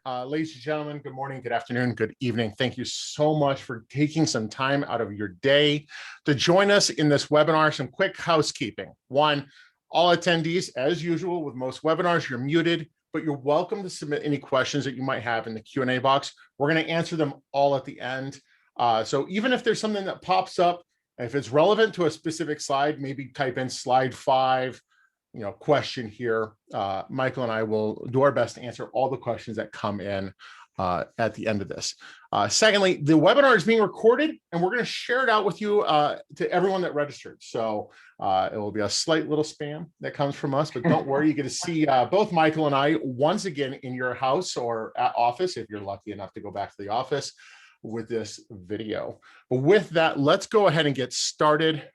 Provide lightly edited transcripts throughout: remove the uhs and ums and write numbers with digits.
Ladies and gentlemen, good morning, good afternoon, good evening. Thank you so much for taking some time out of your day to join us in this webinar. Some quick housekeeping. One, all attendees, as usual with most webinars, you're muted, but you're welcome to submit any questions that you might have in the Q&A box. We're going to answer them all at the end. So even if there's something that pops up, if it's relevant to a specific slide, maybe type in slide 5, question here. Michael and I will do our best to answer all the questions that come in at the end of this. Secondly, the webinar is being recorded and we're going to share it out with you to everyone that registered. So it will be a slight little spam that comes from us, but don't worry, you get to see both Michael and I once again in your house or at office if you're lucky enough to go back to the office with this video. But with that, let's go ahead and get started.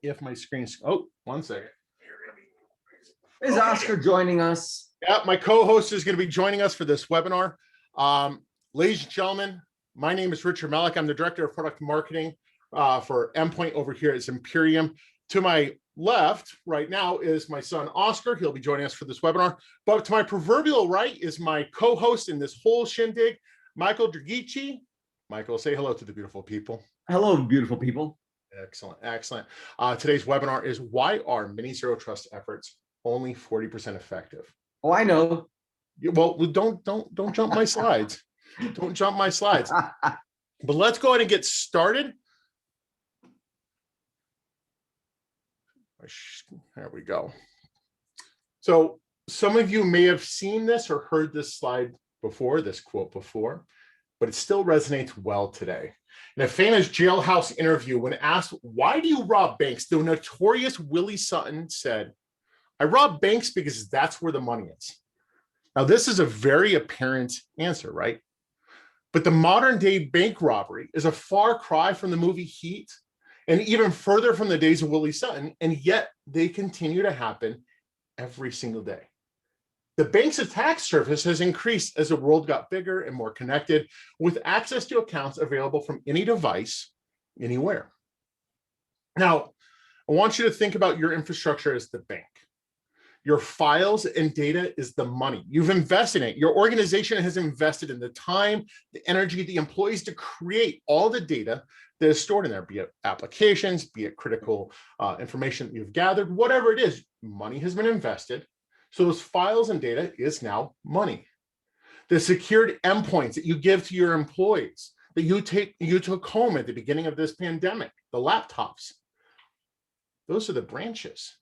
If my screen's, oh, one second. Is Oscar joining us? Yeah, my co-host is going to be joining us for this webinar. Ladies and gentlemen, my name is Richard Malik. I'm the Director of Product Marketing for Endpoint over here at Zimperium. To my left right now is my son, Oscar. He'll be joining us for this webinar. But to my proverbial right is my co-host in this whole shindig, Michael Dragici. Michael, say hello to the beautiful people. Hello, beautiful people. Excellent, excellent. Today's webinar is why are many zero trust efforts only 40% effective? Oh, I know. Well, don't jump my slides. Don't jump my slides. But let's go ahead and get started. There we go. So some of you may have seen this or heard this slide before, this quote before, but it still resonates well today. In a famous jailhouse interview, when asked, why do you rob banks? The notorious Willie Sutton said, I rob banks because that's where the money is. Now, this is a very apparent answer, right? But the modern day bank robbery is a far cry from the movie Heat and even further from the days of Willie Sutton, and yet they continue to happen every single day. The bank's attack surface has increased as the world got bigger and more connected with access to accounts available from any device, anywhere. Now, I want you to think about your infrastructure as the bank. Your files and data is the money. You've invested in it. Your organization has invested in the time, the energy, the employees to create all the data that is stored in there, be it applications, be it critical information that you've gathered, whatever it is, money has been invested. So those files and data is now money. The secured endpoints that you give to your employees, that you took home at the beginning of this pandemic, the laptops, those are the branches.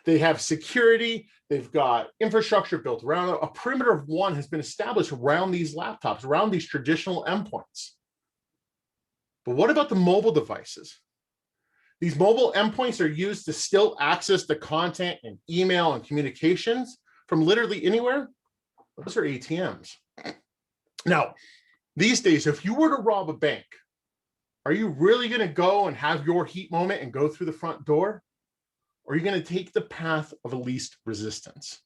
They have security, they've got infrastructure built around it. A perimeter of one has been established around these laptops, around these traditional endpoints. But what about the mobile devices? These mobile endpoints are used to still access the content and email and communications from literally anywhere. Those are ATMs. Now, these days, if you were to rob a bank, are you really going to go and have your heat moment and go through the front door? Or are you going to take the path of least resistance?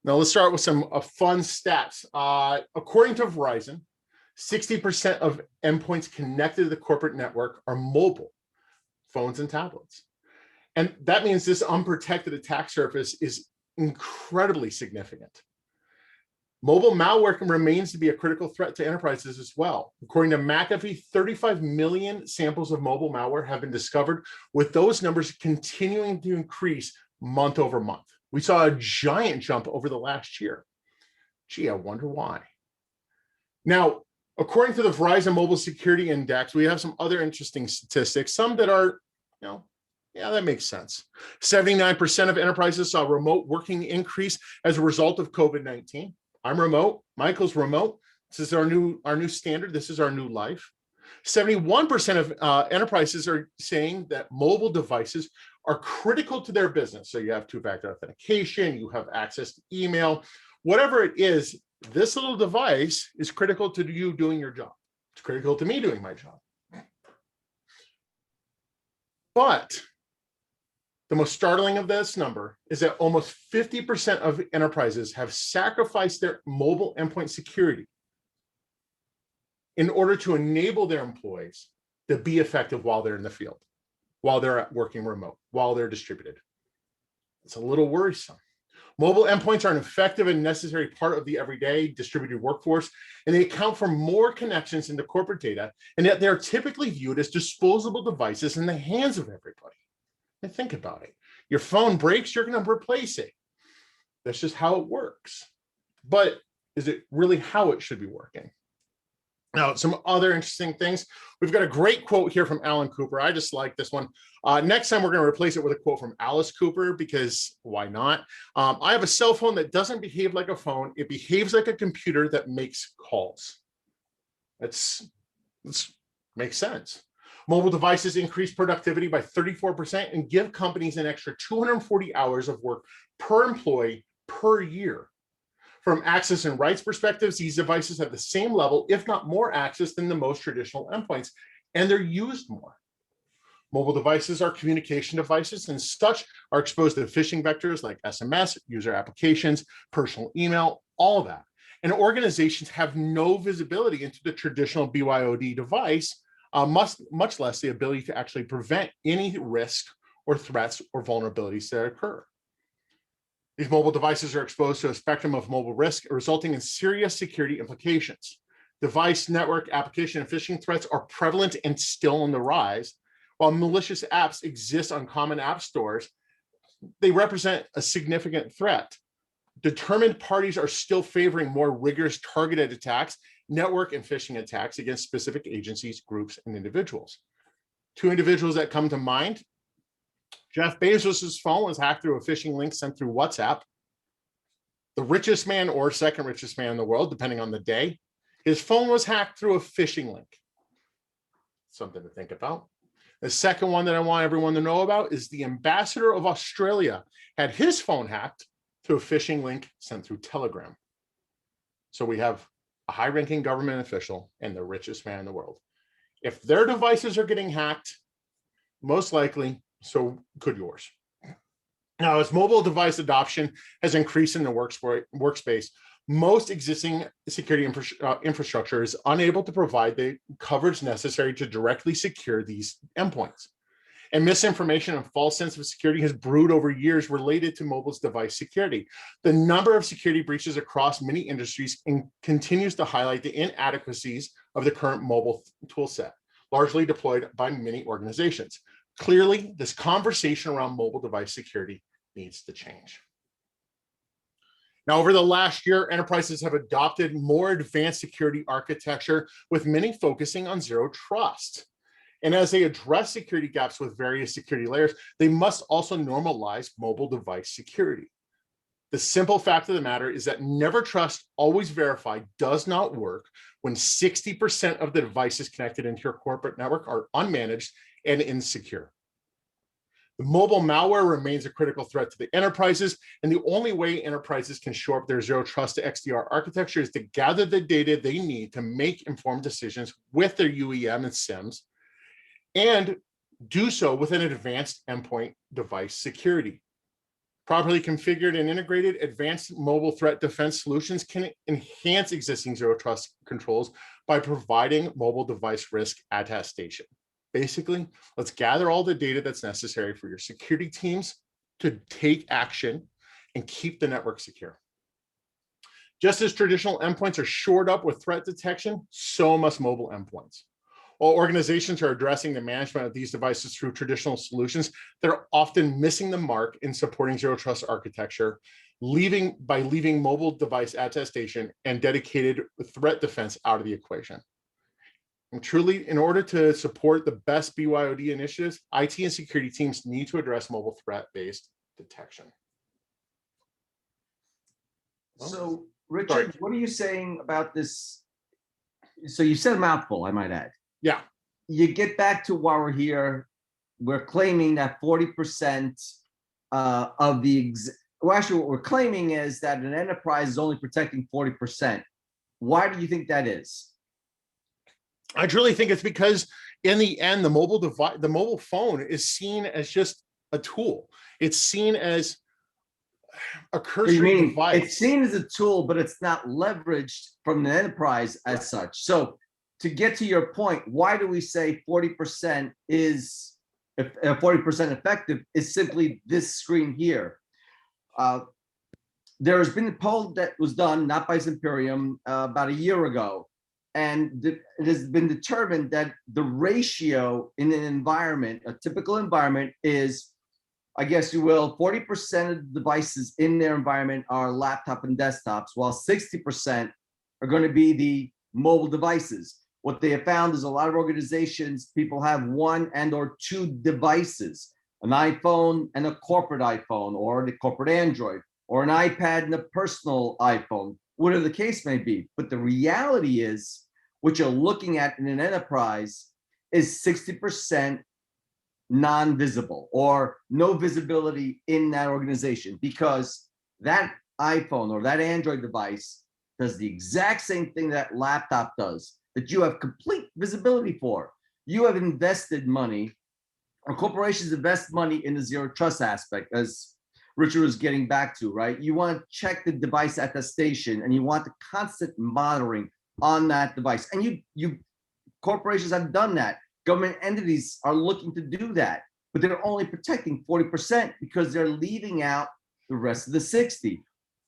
Now let's start with some fun stats. According to Verizon, 60% of endpoints connected to the corporate network are mobile phones and tablets. And that means this unprotected attack surface is incredibly significant. Mobile malware remains to be a critical threat to enterprises as well. According to McAfee, 35 million samples of mobile malware have been discovered, with those numbers continuing to increase month over month. We saw a giant jump over the last year. Gee, I wonder why. Now, according to the Verizon Mobile Security Index, we have some other interesting statistics, some that are, yeah, that makes sense. 79% of enterprises saw remote working increase as a result of COVID-19. I'm remote. Michael's remote. This is our new standard. This is our new life. 71% of enterprises are saying that mobile devices are critical to their business. So you have two-factor authentication, you have access to email, whatever it is, this little device is critical to you doing your job. It's critical to me doing my job. But the most startling of this number is that almost 50% of enterprises have sacrificed their mobile endpoint security in order to enable their employees to be effective while they're in the field, while they're working remote, while they're distributed. It's a little worrisome. Mobile endpoints are an effective and necessary part of the everyday distributed workforce, and they account for more connections into corporate data, and yet they're typically viewed as disposable devices in the hands of everybody. And think about it. Your phone breaks, you're going to replace it. That's just how it works. But is it really how it should be working? Now, some other interesting things. We've got a great quote here from Alan Cooper. I just like this one. Next time, we're going to replace it with a quote from Alice Cooper, because why not? I have a cell phone that doesn't behave like a phone. It behaves like a computer that makes calls. That's makes sense. Mobile devices increase productivity by 34% and give companies an extra 240 hours of work per employee per year. From access and rights perspectives, these devices have the same level, if not more access than the most traditional endpoints, and they're used more. Mobile devices are communication devices and such are exposed to phishing vectors like SMS, user applications, personal email, all of that. And organizations have no visibility into the traditional BYOD device, much less the ability to actually prevent any risk or threats or vulnerabilities that occur. These mobile devices are exposed to a spectrum of mobile risk, resulting in serious security implications. Device, network, application, and phishing threats are prevalent and still on the rise. While malicious apps exist on common app stores, they represent a significant threat. Determined parties are still favoring more rigorous targeted attacks, network and phishing attacks against specific agencies, groups, and individuals. Two individuals that come to mind: Jeff Bezos's phone was hacked through a phishing link sent through WhatsApp. The richest man or second richest man in the world, depending on the day, his phone was hacked through a phishing link. Something to think about. The second one that I want everyone to know about is the ambassador of Australia had his phone hacked through a phishing link sent through Telegram. So we have a high-ranking government official and the richest man in the world. If their devices are getting hacked, most likely, so could yours. Now, as mobile device adoption has increased in the workspace, most existing security infrastructure is unable to provide the coverage necessary to directly secure these endpoints. And misinformation and false sense of security has brewed over years related to mobile's device security. The number of security breaches across many industries continues to highlight the inadequacies of the current mobile tool set, largely deployed by many organizations. Clearly, this conversation around mobile device security needs to change. Now, over the last year, enterprises have adopted more advanced security architecture, with many focusing on zero trust. And as they address security gaps with various security layers, they must also normalize mobile device security. The simple fact of the matter is that never trust, always verify does not work when 60% of the devices connected into your corporate network are unmanaged and insecure. The mobile malware remains a critical threat to the enterprises, and the only way enterprises can shore up their zero trust to XDR architecture is to gather the data they need to make informed decisions with their UEM and SIMs, and do so with an advanced endpoint device security. Properly configured and integrated, advanced mobile threat defense solutions can enhance existing zero trust controls by providing mobile device risk attestation. Basically, let's gather all the data that's necessary for your security teams to take action and keep the network secure. Just as traditional endpoints are shored up with threat detection, so must mobile endpoints. While organizations are addressing the management of these devices through traditional solutions, they're often missing the mark in supporting zero trust architecture, leaving mobile device attestation and dedicated threat defense out of the equation. And truly, in order to support the best BYOD initiatives, IT and security teams need to address mobile threat-based detection. So, Richard, what are you saying about this? So you said a mouthful, I might add. Yeah. You get back to why we're here. We're claiming that 40% of the, well, actually what we're claiming is that an enterprise is only protecting 40%. Why do you think that is? I truly think it's because in the end, the mobile phone is seen as just a tool. It's seen as a cursory device. It's seen as a tool, but it's not leveraged from the enterprise as such. So to get to your point, why do we say 40% is 40% effective is simply this screen here? There's been a poll that was done, not by Zimperium, about a year ago, and it has been determined that the ratio in an environment, a typical environment, is, I guess you will, 40% of the devices in their environment are laptop and desktops, while 60% are going to be the mobile devices. What they have found is a lot of organizations, people have one and or two devices, an iPhone and a corporate iPhone, or the corporate Android, or an iPad and a personal iPhone, whatever the case may be. But the reality is, what you're looking at in an enterprise is 60% non-visible or no visibility in that organization, because that iPhone or that Android device does the exact same thing that laptop does, that you have complete visibility for. You have invested money, or corporations invest money in the zero trust aspect, as Richard was getting back to, right? You want to check the device at the station, and you want the constant monitoring on that device. And you corporations have done that. Government entities are looking to do that, but they're only protecting 40% because they're leaving out the rest of the 60.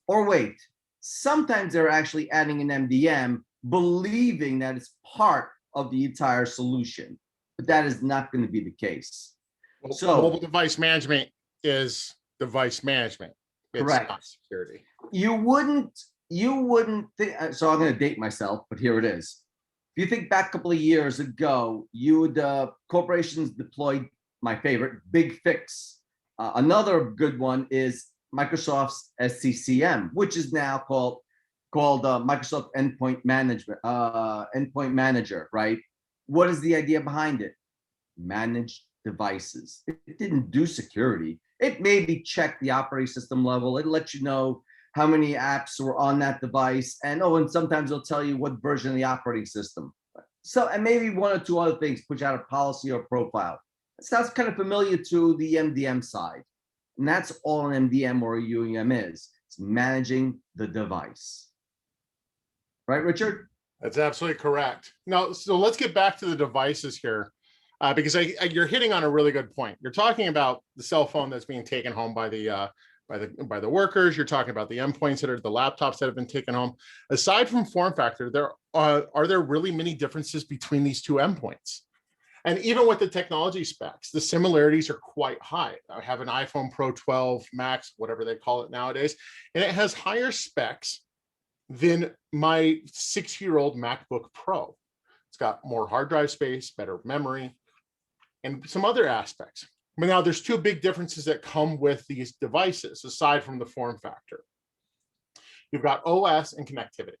Or wait, sometimes they're actually adding an MDM, believing that it's part of the entire solution, but that is not going to be the case. Well, So mobile device management is device management. It's correct. not security. You wouldn't think, so I'm going to date myself, but here it is. If you think back a couple of years ago, corporations deployed my favorite, Big Fix. Another good one is Microsoft's SCCM, which is now called Microsoft Endpoint Management, Endpoint Manager, right? What is the idea behind it? Manage devices. It didn't do security. It maybe checked the operating system level. It let you know how many apps were on that device, and sometimes it'll tell you what version of the operating system. So, and maybe one or two other things, push out a policy or profile. It sounds kind of familiar to the MDM side. And that's all an MDM or a UEM is. It's managing the device. Right, Richard? That's absolutely correct. Now, so let's get back to the devices here, because you're hitting on a really good point. You're talking about the cell phone that's being taken home by the workers. You're talking about the endpoints that are the laptops that have been taken home. Aside from form factor, are there really many differences between these two endpoints? And even with the technology specs, the similarities are quite high. I have an iPhone Pro 12 Max, whatever they call it nowadays, and it has higher specs than my 6-year-old MacBook Pro. It's got more hard drive space, better memory, and some other aspects. But now there's two big differences that come with these devices, aside from the form factor. You've got OS and connectivity.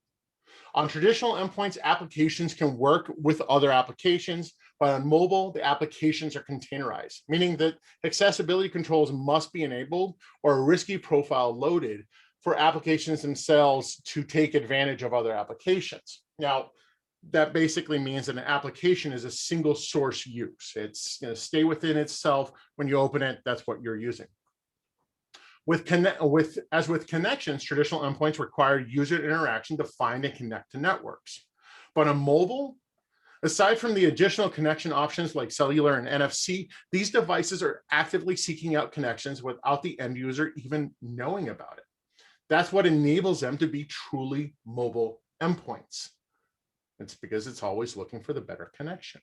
On traditional endpoints, applications can work with other applications, but on mobile, the applications are containerized, meaning that accessibility controls must be enabled or a risky profile loaded for applications themselves to take advantage of other applications. Now, that basically means that an application is a single source use. It's going to stay within itself. When you open it, that's what you're using. As with connections, traditional endpoints require user interaction to find and connect to networks. But on mobile, aside from the additional connection options like cellular and NFC, these devices are actively seeking out connections without the end user even knowing about it. That's what enables them to be truly mobile endpoints. It's because it's always looking for the better connection.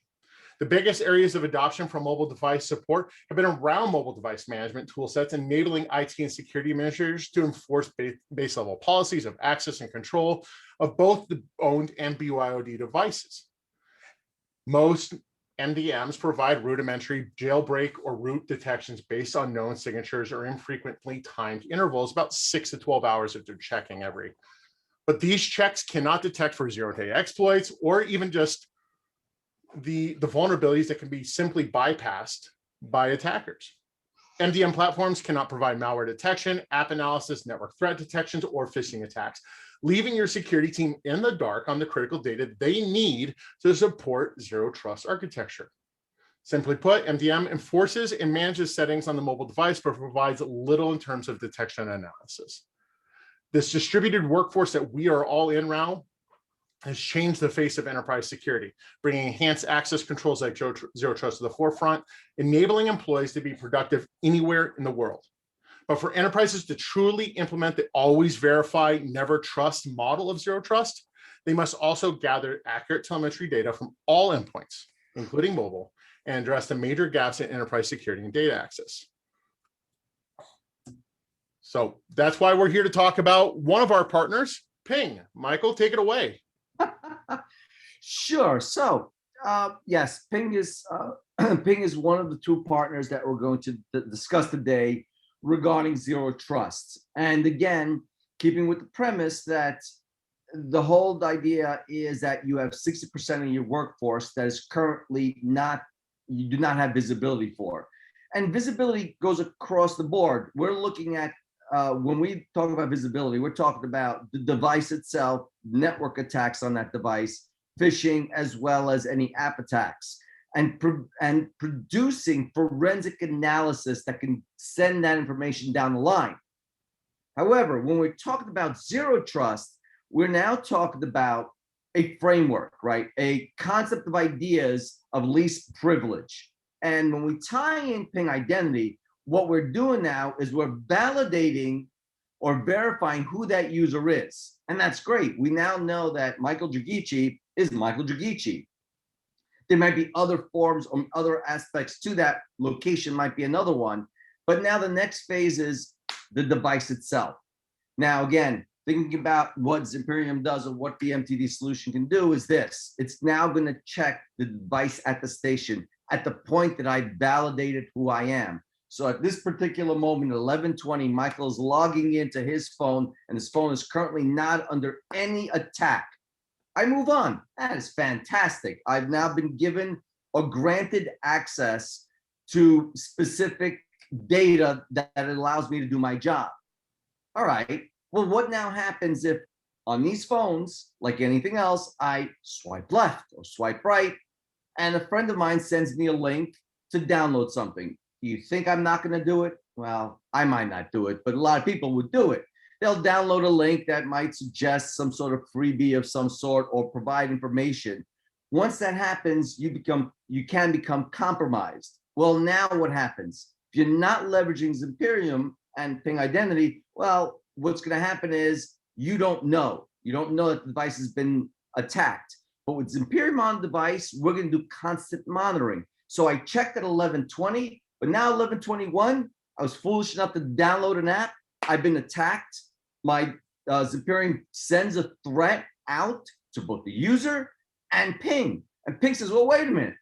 The biggest areas of adoption for mobile device support have been around mobile device management tool sets, enabling IT and security administrators to enforce base level policies of access and control of both the owned and BYOD devices. Most MDMs provide rudimentary jailbreak or root detections based on known signatures or infrequently timed intervals, about 6 to 12 hours if they're checking every. But these checks cannot detect for zero-day exploits or even just the vulnerabilities that can be simply bypassed by attackers. MDM platforms cannot provide malware detection, app analysis, network threat detections, or phishing attacks, leaving your security team in the dark on the critical data they need to support zero trust architecture. Simply put, MDM enforces and manages settings on the mobile device, but provides little in terms of detection and analysis. This distributed workforce that we are all in now has changed the face of enterprise security, bringing enhanced access controls like zero trust to the forefront, enabling employees to be productive anywhere in the world. But for enterprises to truly implement the always verify, never trust model of zero trust, they must also gather accurate telemetry data from all endpoints, including mobile, and address the major gaps in enterprise security and data access. So that's why we're here to talk about one of our partners, Ping. Michael, take it away. Sure. So, yes, Ping is Ping is one of the two partners that we're going to discuss today regarding zero trust. And again, keeping with the premise that the whole idea is that you have 60% of your workforce that is currently you do not have visibility for. And visibility goes across the board. We're looking at, when we talk about visibility, we're talking about the device itself, network attacks on that device, phishing, as well as any app attacks, and producing forensic analysis that can send that information down the line. However, when we're talking about zero trust, we're now talking about a framework, right? A concept of ideas of least privilege. And when we tie in Ping identity, what we're doing now is we're validating or verifying who that user is. And that's great. We now know that Michael Dragici is Michael Dragici. There might be other forms or other aspects to that. Location might be another one. But now the next phase is the device itself. Now, again, thinking about what Zimperium does or what the MTD solution can do is this. It's now going to check the device at the station at the point that I validated who I am. So at this particular moment, 11:20, Michael is logging into his phone, and his phone is currently not under any attack. I move on. That is fantastic. I've now been given or granted access to specific data that allows me to do my job. All right. Well, what now happens if on these phones, like anything else, I swipe left or swipe right, and a friend of mine sends me a link to download something? Do you think I'm not going to do it? Well, I might not do it, but a lot of people would do it. They'll download a link that might suggest some sort of freebie of some sort or provide information. Once that happens, you can become compromised. Well, now what happens? If you're not leveraging Zimperium and Ping identity, well, what's going to happen is you don't know. You don't know that the device has been attacked. But with Zimperium on the device, we're going to do constant monitoring. So I checked at 11:20, but now 11:21, I was foolish enough to download an app. I've been attacked. My Zimperium sends a threat out to both the user and Ping. And Ping says, well, wait a minute.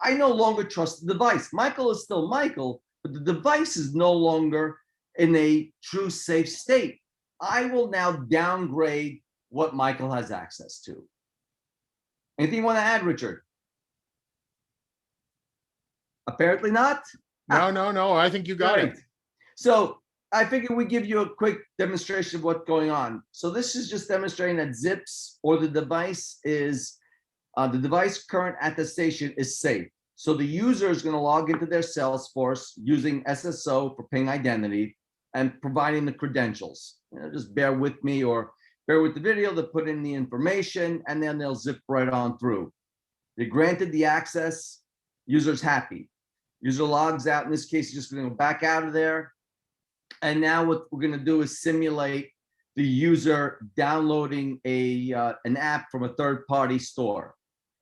I no longer trust the device. Michael is still Michael, but the device is no longer in a true safe state. I will now downgrade what Michael has access to. Anything you want to add, Richard? Apparently not. No. I think you got it. So I figured we give you a quick demonstration of what's going on. So this is just demonstrating that Zips or the device current attestation is safe. So the user is going to log into their Salesforce using SSO for Ping identity and providing the credentials. Just bear with me or bear with the video to put in the information, and then they'll zip right on through. They granted the access, user's happy. User logs out. In this case, he's just going to go back out of there. And now what we're going to do is simulate the user downloading an app from a third-party store.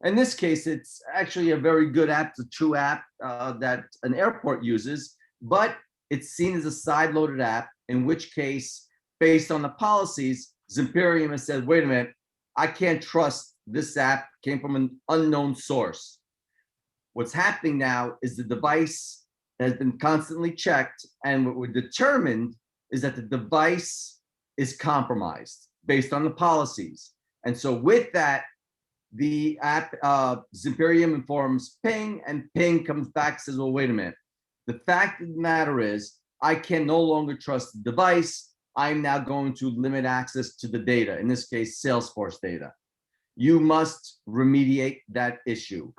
In this case, it's actually a very good app. It's a true app that an airport uses, but it's seen as a side-loaded app, in which case, based on the policies, Zimperium has said, wait a minute, I can't trust this app, came from an unknown source. What's happening now is the device has been constantly checked, and what we're determined is that the device is compromised based on the policies. And so with that, the app, Zimperium informs Ping, and Ping comes back and says, well, wait a minute. The fact of the matter is, I can no longer trust the device. I'm now going to limit access to the data, in this case, Salesforce data. You must remediate that issue.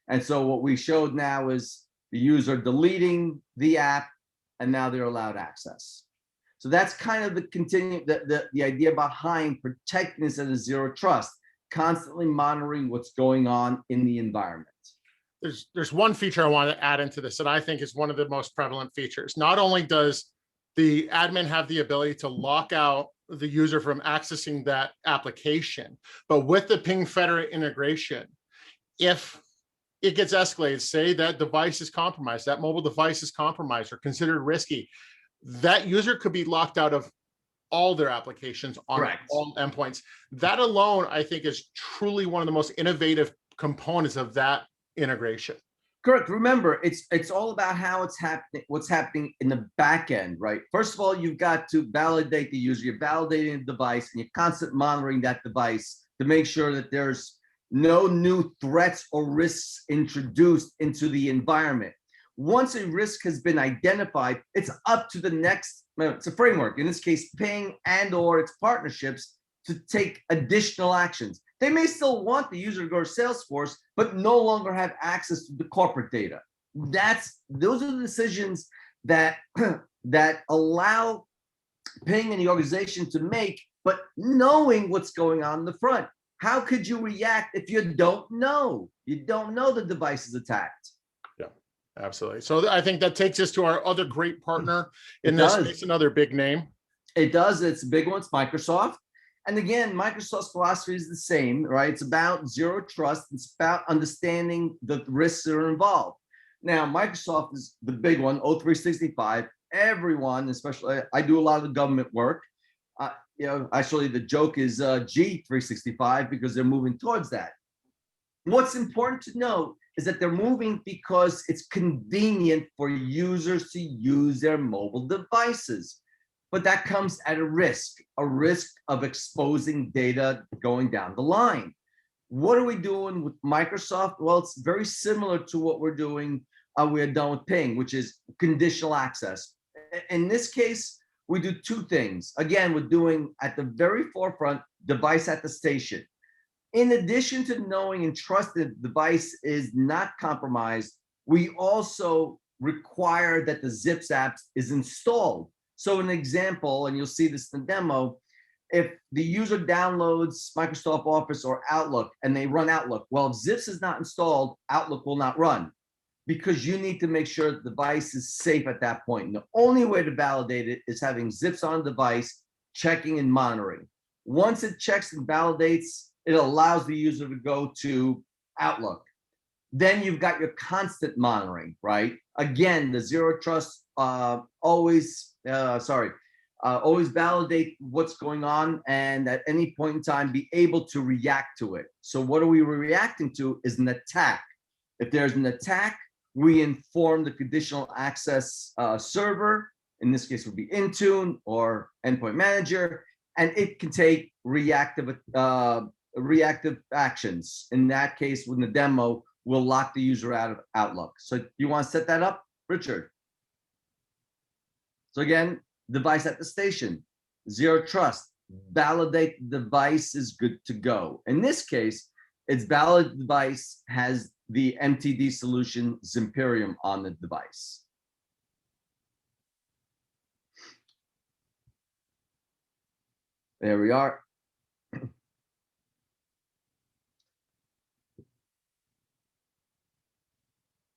And so what we showed now is the user deleting the app, and now they're allowed access. So that's kind of the idea behind protecting this as a zero trust, constantly monitoring what's going on in the environment. There's one feature I want to add into this that I think is one of the most prevalent features. Not only does the admin have the ability to lock out the user from accessing that application. But with the ping federate integration, if it gets escalated, say that device is compromised, that mobile device is compromised or considered risky, that user could be locked out of all their applications on Correct. all endpoints. That alone, I think, is truly one of the most innovative components of that integration. Correct. Remember, it's all about how it's happening, what's happening in the back end, right? First of all, you've got to validate the user, you're validating the device, and you're constantly monitoring that device to make sure that there's no new threats or risks introduced into the environment. Once a risk has been identified, it's up to the next, it's a framework, in this case, Ping and or its partnerships, to take additional actions. They may still want the user to go to Salesforce, but no longer have access to the corporate data. Those are the decisions that that allow Ping and the organization to make, but knowing what's going on in the front. How could you react if you don't know? You don't know the device is attacked. Yeah, absolutely. So I think that takes us to our other great partner in this case, another big name. It does. It's a big one. It's Microsoft. And again, Microsoft's philosophy is the same, right? It's about zero trust. It's about understanding the risks that are involved. Now, Microsoft is the big one, O365. Everyone, especially, I do a lot of the government work. Actually, the joke is G365 because they're moving towards that. What's important to know is that they're moving because it's convenient for users to use their mobile devices. But that comes at a risk of exposing data going down the line. What are we doing with Microsoft? Well, it's very similar to what we're doing, we're done with Ping, which is conditional access. In this case, we do two things. Again, we're doing at the very forefront, device at the station. In addition to knowing and trusting the device is not compromised, we also require that the Zips app is installed. So an example, and you'll see this in the demo, if the user downloads Microsoft Office or Outlook and they run Outlook, well, if Zips is not installed, Outlook will not run because you need to make sure the device is safe at that point. And the only way to validate it is having Zips on the device, checking and monitoring. Once it checks and validates, it allows the user to go to Outlook. Then you've got your constant monitoring, right? Again, the zero trust always validate what's going on and at any point in time be able to react to it. So what are we reacting to is an attack. If there's an attack, we inform the conditional access server, in this case would be Intune or Endpoint Manager, and it can take reactive actions. In that case, with the demo, we'll lock the user out of Outlook. So you want to set that up, Richard? So again, device at the station, zero trust, validate the device is good to go. In this case, it's valid device has the MTD solution Zimperium on the device. There we are.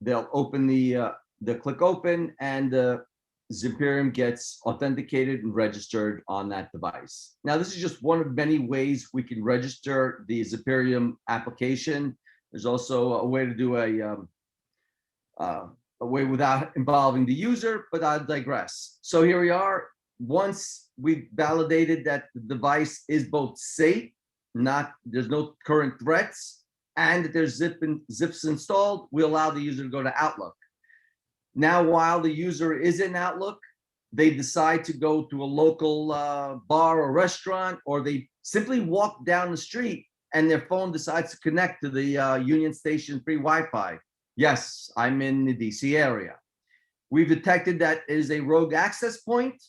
They'll open they'll click open and the Zimperium gets authenticated and registered on that device. Now, this is just one of many ways we can register the Zimperium application. There's also a way to do a way without involving the user, but I'll digress. So here we are. Once we've validated that the device is both safe, there's no current threats, and that there's Zips installed, we allow the user to go to Outlook. Now, while the user is in Outlook, they decide to go to a local bar or restaurant, or they simply walk down the street and their phone decides to connect to the Union Station free Wi-Fi. Yes, I'm in the DC area. We've detected that it is a rogue access point,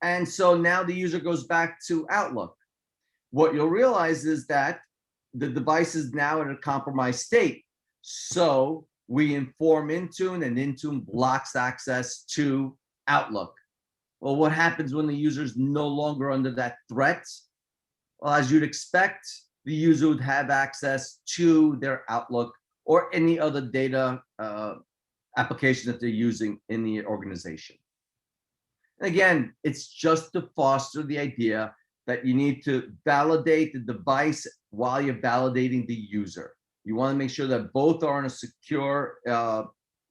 and so now the user goes back to Outlook. What you'll realize is that the device is now in a compromised state. So we inform Intune, and Intune blocks access to Outlook. Well, what happens when the user is no longer under that threat? Well, as you'd expect, the user would have access to their Outlook or any other data application that they're using in the organization. Again, it's just to foster the idea that you need to validate the device while you're validating the user. You want to make sure that both are in a secure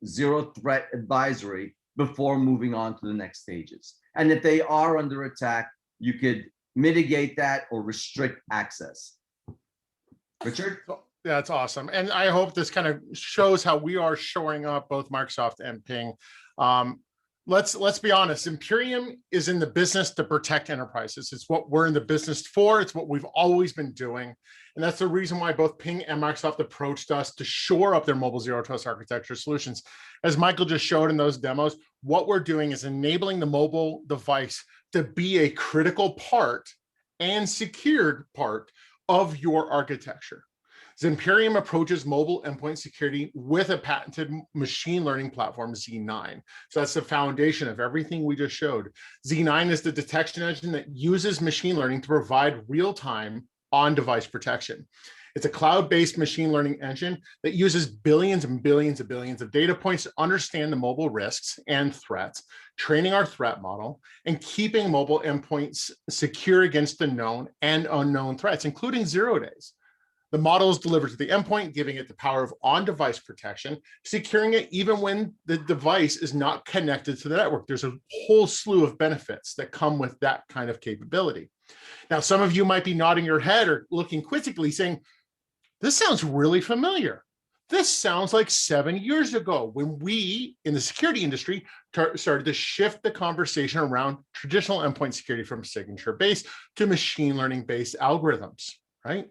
zero threat advisory before moving on to the next stages. And if they are under attack, you could mitigate that or restrict access. Richard? That's awesome. And I hope this kind of shows how we are shoring up both Microsoft and Ping. Let's be honest, Zimperium is in the business to protect enterprises. It's what we're in the business for. It's what we've always been doing. And that's the reason why both Ping and Microsoft approached us to shore up their mobile zero trust architecture solutions. As Michael just showed in those demos, what we're doing is enabling the mobile device to be a critical part and secured part of your architecture. Zimperium approaches mobile endpoint security with a patented machine learning platform, Z9. So that's the foundation of everything we just showed. Z9 is the detection engine that uses machine learning to provide real-time on-device protection. It's a cloud-based machine learning engine that uses billions and billions and billions of data points to understand the mobile risks and threats, training our threat model, and keeping mobile endpoints secure against the known and unknown threats, including 0 days. The model is delivered to the endpoint, giving it the power of on-device protection, securing it even when the device is not connected to the network. There's a whole slew of benefits that come with that kind of capability. Now, some of you might be nodding your head or looking quizzically saying, this sounds really familiar. This sounds like 7 years ago when we in the security industry started to shift the conversation around traditional endpoint security from signature-based to machine learning-based algorithms, right?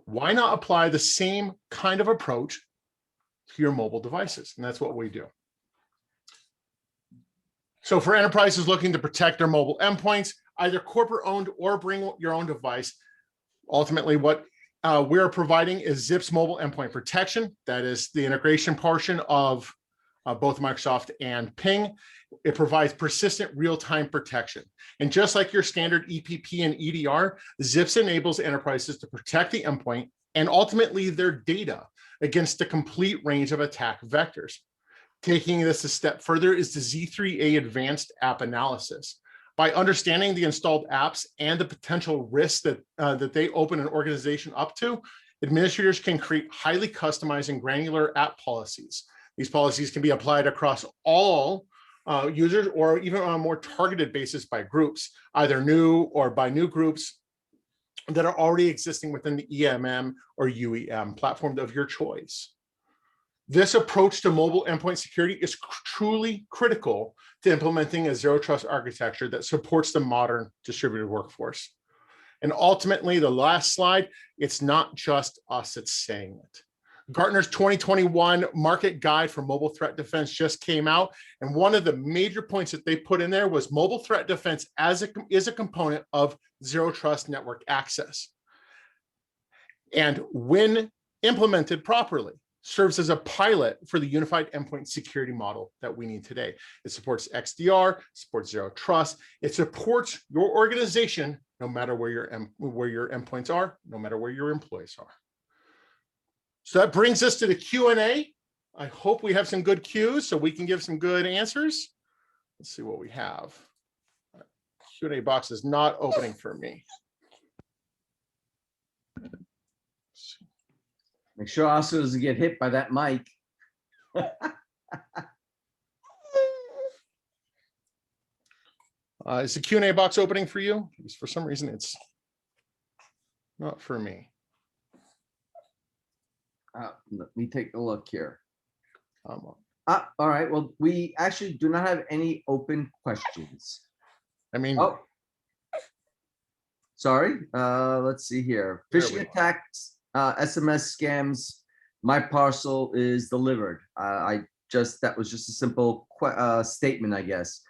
Why not apply the same kind of approach to your mobile devices? And that's what we do. So for enterprises looking to protect their mobile endpoints, either corporate owned or bring your own device, ultimately what we're providing is Zip's mobile endpoint protection. That is the integration portion of both Microsoft and Ping. It provides persistent real-time protection. And just like your standard EPP and EDR, Zips enables enterprises to protect the endpoint and ultimately their data against a complete range of attack vectors. Taking this a step further is the Z3A Advanced App Analysis. By understanding the installed apps and the potential risks that they open an organization up to, administrators can create highly customized and granular app policies. These policies can be applied across all users or even on a more targeted basis by groups, either new or by new groups that are already existing within the EMM or UEM platform of your choice. This approach to mobile endpoint security is truly critical to implementing a zero trust architecture that supports the modern distributed workforce. And ultimately, the last slide, it's not just us that's saying it. Gartner's 2021 market guide for mobile threat defense just came out. And one of the major points that they put in there was mobile threat defense is a component of zero trust network access. And when implemented properly, serves as a pilot for the unified endpoint security model that we need today. It supports XDR, supports zero trust. It supports your organization, no matter where your endpoints are, no matter where your employees are. So that brings us to the Q&A. I hope we have some good cues so we can give some good answers. Let's see what we have. Q&A box is not opening for me. Make sure also doesn't get hit by that mic. Is the Q&A box opening for you? Because for some reason it's not for me. Let me take a look here. All right. Well, we actually do not have any open questions. I mean, oh, sorry. Let's see here. Phishing attacks, SMS scams. My parcel is delivered. That was just a simple statement, I guess.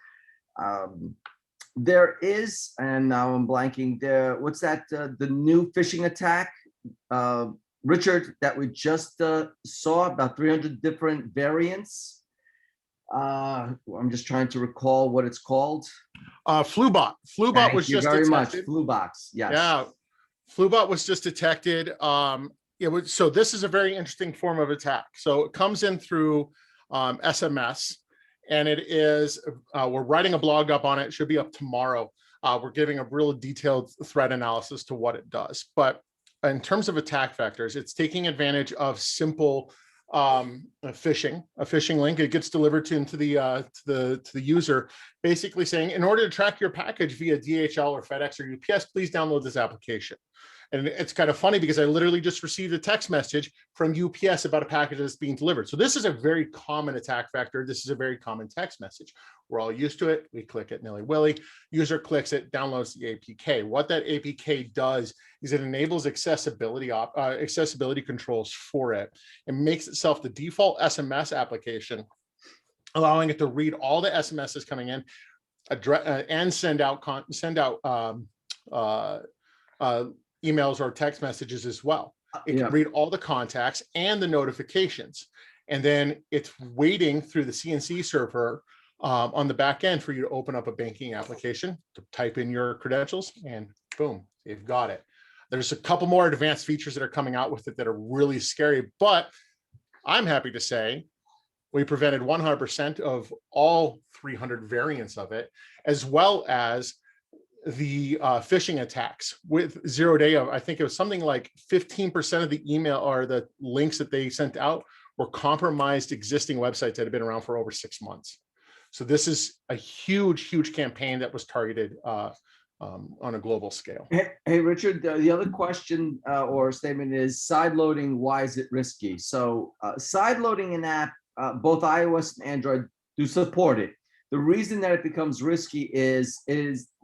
There is, and now I'm blanking there. What's that? The new phishing attack, Richard, that we just saw, about 300 different variants. I'm just trying to recall what it's called. Flubot. Flubot was just very detected. much. Flubox. Yes. Yeah. Flubot was just detected. So this is a very interesting form of attack. So it comes in through SMS, and it is, we're writing a blog up on it. It should be up tomorrow. We're giving a real detailed threat analysis to what it does. But in terms of attack vectors, it's taking advantage of simple a phishing link. It gets delivered into the user, basically saying, in order to track your package via DHL or FedEx or UPS, please download this application. And it's kind of funny because I literally just received a text message from UPS about a package that's being delivered. So this is a very common attack vector. This is a very common text message. We're all used to it. We click it nilly-willy. User clicks it, downloads the APK. What that APK does is it enables accessibility controls for it. It makes itself the default SMS application, allowing it to read all the SMSs coming in, and send out emails or text messages as well. It can read all the contacts and the notifications. And then it's waiting through the CNC server on the back end for you to open up a banking application, to type in your credentials, and boom, you've got it. There's a couple more advanced features that are coming out with it that are really scary, but I'm happy to say we prevented 100% of all 300 variants of it, as well as the phishing attacks with 0 day of, I think it was something like 15% of the email or the links that they sent out were compromised existing websites that had been around for over 6 months. So this is a huge campaign that was targeted on a global scale. Hey, Richard, the other question or statement is side loading. Why is it risky? So side loading an app, both iOS and Android do support it. The reason that it becomes risky is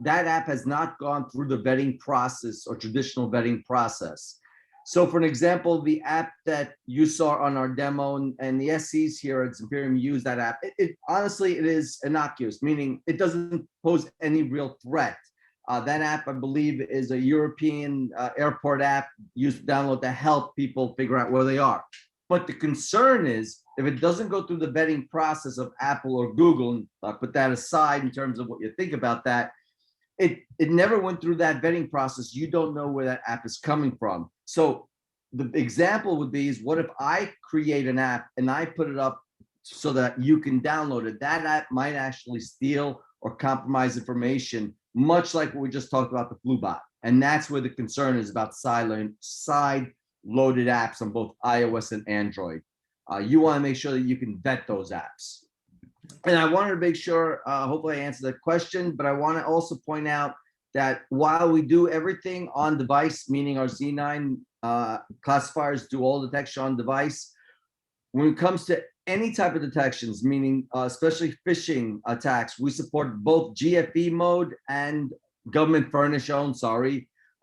that app has not gone through the vetting process or traditional vetting process. So for an example, the app that you saw on our demo and the SCs here at Zimperium use that app, honestly, it is innocuous, meaning it doesn't pose any real threat. That app, I believe, is a European airport app used to download to help people figure out where they are. But the concern is, if it doesn't go through the vetting process of Apple or Google, and I'll put that aside in terms of what you think about that, it never went through that vetting process. You don't know where that app is coming from. So the example would be is, what if I create an app and I put it up so that you can download it? That app might actually steal or compromise information, much like what we just talked about the flu bot. And that's where the concern is about side-loaded apps on both iOS and Android. You want to make sure that you can vet those apps. And I wanted to make sure, hopefully I answered that question, but I want to also point out that while we do everything on device, meaning our Z9 classifiers do all detection on device, when it comes to any type of detections, meaning especially phishing attacks, we support both GFE mode and government furnish owned,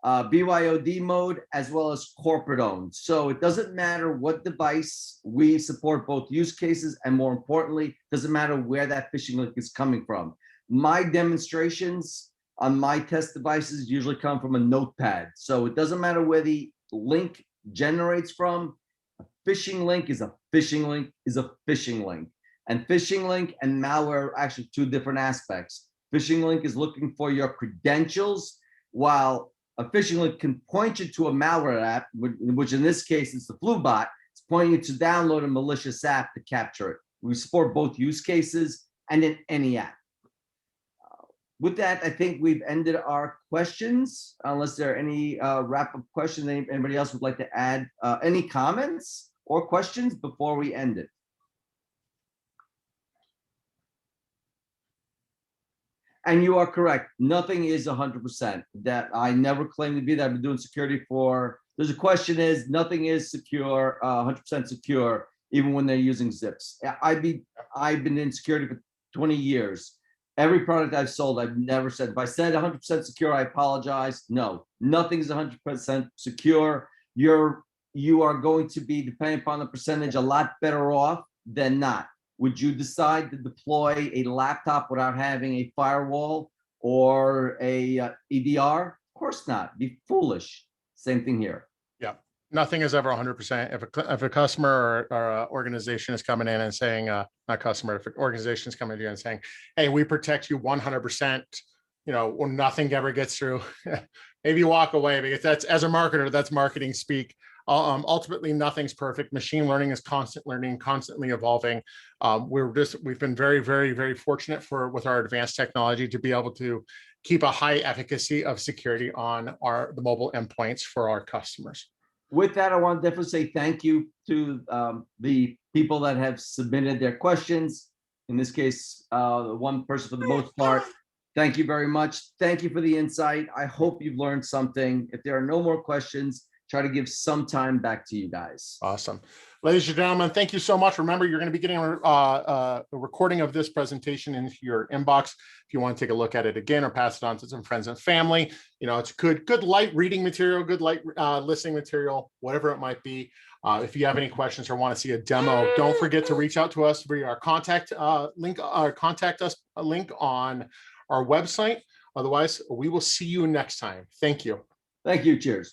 BYOD mode, as well as corporate owned. So it doesn't matter what device, we support both use cases, and more importantly, doesn't matter where that phishing link is coming from. My demonstrations on my test devices usually come from a notepad. So it doesn't matter where the link generates from. A phishing link is a phishing link is a phishing link. And phishing link and malware are actually two different aspects. Phishing link is looking for your credentials, while a phishing link can point you to a malware app, which in this case is the flu bot. It's pointing you to download a malicious app to capture it. We support both use cases and in any app. With that, I think we've ended our questions, unless there are any wrap-up questions. Anybody else would like to add any comments or questions before we end it? And you are correct. Nothing is 100%. That I never claim to be that. I've been doing security for, there's a question is, nothing is secure, 100% secure, even when they're using zips. I've been in security for 20 years. Every product I've sold, I've never said, if I said 100% secure, I apologize. No, nothing's 100% secure. You are going to be, depending upon the percentage, a lot better off than not. Would you decide to deploy a laptop without having a firewall or a EDR? Of course not. Be foolish. Same thing here. Yeah, nothing is ever 100%. If a customer or an organization is coming in and saying, not customer, if an organization is coming to you and saying, hey, we protect you 100%, or nothing ever gets through, maybe walk away, because that's, as a marketer, that's marketing speak. Ultimately, nothing's perfect. Machine learning is constant learning, constantly evolving. We've been very, very, very fortunate with our advanced technology to be able to keep a high efficacy of security on the mobile endpoints for our customers. With that, I want to definitely say thank you to the people that have submitted their questions. In this case, one person for the most part. Thank you very much. Thank you for the insight. I hope you've learned something. If there are no more questions, try to give some time back to you guys. Awesome. Ladies and gentlemen, thank you so much. Remember, you're going to be getting a recording of this presentation into your inbox if you want to take a look at it again or pass it on to some friends and family. It's good light reading material, good light listening material, whatever it might be. If you have any questions or want to see a demo, don't forget to reach out to us via our contact link, contact us link on our website. Otherwise, we will see you next time. Thank you. Thank you. Cheers.